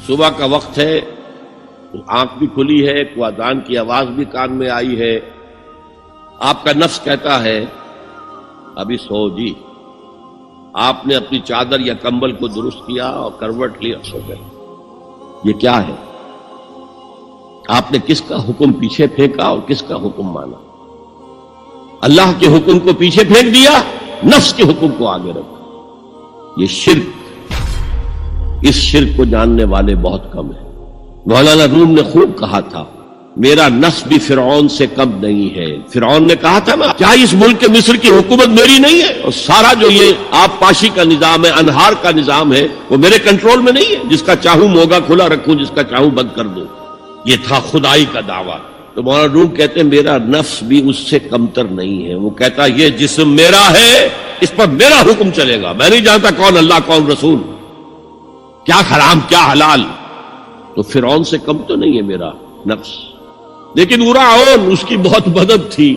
صبح کا وقت ہے، آنکھ بھی کھلی ہے، کوئی اذان کی آواز بھی کان میں آئی ہے، آپ کا نفس کہتا ہے ابھی سو جی. آپ نے اپنی چادر یا کمبل کو درست کیا اور کروٹ لی اور سو گئے. یہ کیا ہے؟ آپ نے کس کا حکم پیچھے پھینکا اور کس کا حکم مانا؟ اللہ کے حکم کو پیچھے پھینک دیا، نفس کے حکم کو آگے رکھا. یہ شرک، اس شرک کو جاننے والے بہت کم ہیں. مولانا روم نے خوب کہا تھا میرا نفس بھی فرعون سے کم نہیں ہے. فرعون نے کہا تھا نا کیا اس ملک کے مصر کی حکومت میری نہیں ہے؟ اور سارا جو یہ آب پاشی کا نظام ہے، انہار کا نظام ہے، وہ میرے کنٹرول میں نہیں ہے. جس کا چاہوں موگا کھلا رکھوں، جس کا چاہوں بند کر دوں. یہ تھا خدائی کا دعویٰ. تو مولانا روم کہتے ہیں میرا نفس بھی اس سے کمتر نہیں ہے. وہ کہتا یہ جسم میرا ہے، اس پر میرا حکم چلے گا. میں نہیں جانتا کون اللہ کون رسول، کیا حرام کیا حلال. تو فرعون سے کم تو نہیں ہے میرا نفس. لیکن فرعون اس کی بہت مدد تھی،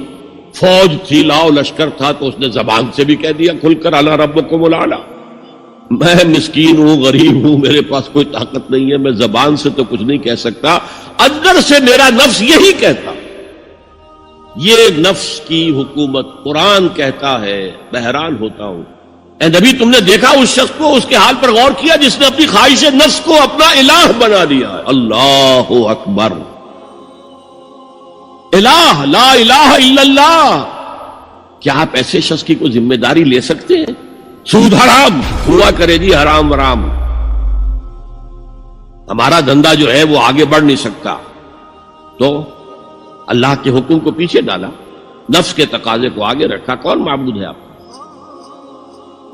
فوج تھی، لاؤ لشکر تھا، تو اس نے زبان سے بھی کہہ دیا کھل کر الا ربکم الاعلی. میں مسکین ہوں، غریب ہوں، میرے پاس کوئی طاقت نہیں ہے، میں زبان سے تو کچھ نہیں کہہ سکتا، اندر سے میرا نفس یہی کہتا. یہ نفس کی حکومت قرآن کہتا ہے. میں حیران ہوتا ہوں اے نبی تم نے دیکھا اس شخص کو، اس کے حال پر غور کیا جس نے اپنی خواہش نفس کو اپنا الہ بنا دیا ہے. اللہ اکبر. الہ، لا الہ الا اللہ. کیا آپ ایسے شخص کی کوئی ذمہ داری لے سکتے ہیں؟ سود حرام ہوا کرے جی، حرام ورام. ہمارا دھندا جو ہے وہ آگے بڑھ نہیں سکتا. تو اللہ کے حکم کو پیچھے ڈالا، نفس کے تقاضے کو آگے رکھا. کون معبود ہے آپ؟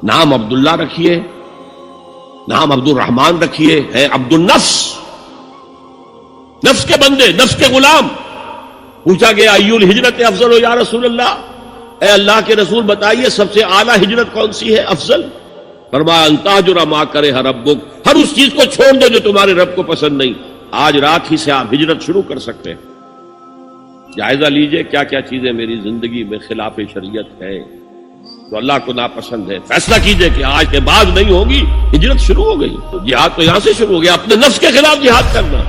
نام عبداللہ رکھیے، نام عبد الرحمن رکھیے، ہے عبد النفس، نفس کے بندے، نفس کے غلام. پوچھا گیا ایو الہجرت افضل یا رسول اللہ، اے اللہ کے رسول بتائیے سب سے اعلیٰ ہجرت کون سی ہے، افضل؟ فرمایا ان تہجر ما کرہ ربک، ہر اس چیز کو چھوڑ دو جو تمہارے رب کو پسند نہیں. آج رات ہی سے آپ ہجرت شروع کر سکتے ہیں. جائزہ لیجئے کیا کیا چیزیں میری زندگی میں خلاف شریعت ہے، تو اللہ کو ناپسند ہے. فیصلہ کیجئے کہ آج کے بعد نہیں ہوگی. ہجرت شروع ہو گئی. تو جہاد تو یہاں سے شروع ہو گیا، اپنے نفس کے خلاف جہاد کرنا.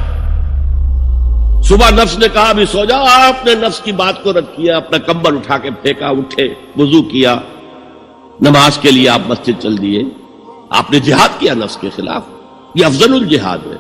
صبح نفس نے کہا ابھی سو جاؤ، آپ نے نفس کی بات کو رد کیا، اپنا کمبل اٹھا کے پھینکا، اٹھے، وضو کیا، نماز کے لیے آپ مسجد چل دیے. آپ نے جہاد کیا نفس کے خلاف. یہ افضل الجہاد ہے.